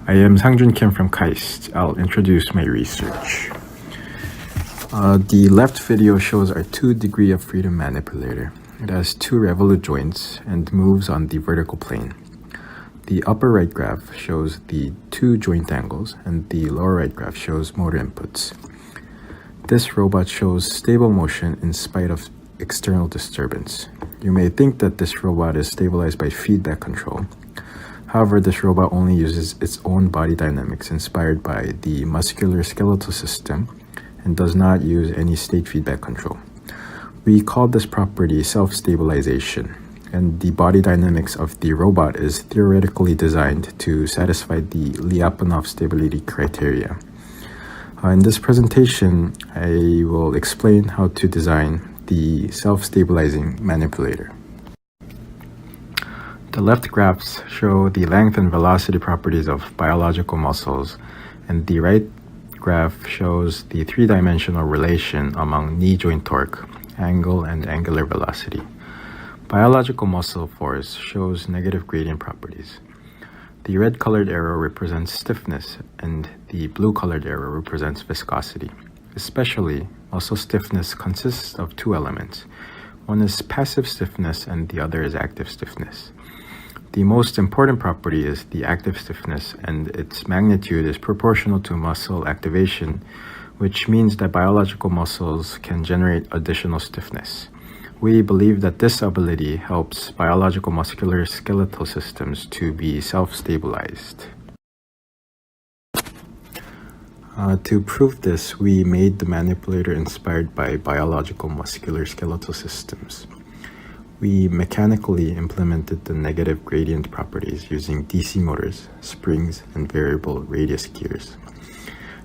I am Sangjoon from KAIST. I'll introduce my research. The left video shows our 2 degree of freedom manipulator. It has 2 revolute joints and moves on the vertical plane. The upper right graph shows the 2 joint angles and the lower right graph shows motor inputs. This robot shows stable motion in spite of external disturbance. You may think that this robot is stabilized by feedback control. However, this robot only uses its own body dynamics inspired by the musculoskeletal system and does not use any state feedback control. We call this property self-stabilization, and the body dynamics of the robot is theoretically designed to satisfy the Lyapunov stability criteria. In this presentation, I will explain how to design the self-stabilizing manipulator. The left graphs show the length and velocity properties of biological muscles, and the right graph shows the 3-dimensional relation among knee joint torque, angle, and angular velocity. Biological muscle force shows negative gradient properties. The red-colored arrow represents stiffness, and the blue-colored arrow represents viscosity. Especially, muscle stiffness consists of 2 elements. One is passive stiffness and the other is active stiffness. The most important property is the active stiffness, and its magnitude is proportional to muscle activation, which means that biological muscles can generate additional stiffness. We believe that this ability helps biological musculoskeletal systems to be self-stabilized. To prove this, we made the manipulator inspired by biological musculoskeletal systems. We mechanically implemented the negative gradient properties using DC motors, springs, and variable radius gears.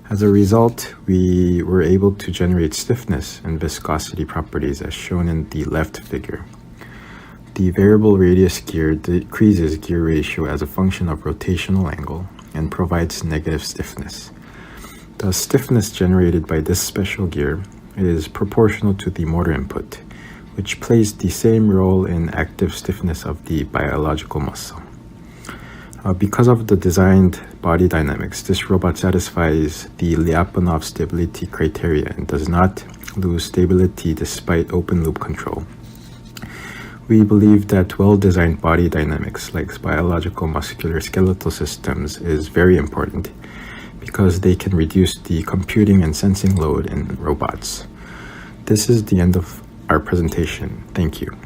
As a result, we were able to generate stiffness and viscosity properties as shown in the left figure. The variable radius gear decreases gear ratio as a function of rotational angle and provides negative stiffness. The stiffness generated by this special gear is proportional to the motor input, which plays the same role in active stiffness of the biological muscle. Because of the designed body dynamics, this robot satisfies the Lyapunov stability criteria and does not lose stability despite open loop control. We believe that well-designed body dynamics like biological musculoskeletal systems is very important because they can reduce the computing and sensing load in robots. This is the end of our presentation. Thank you.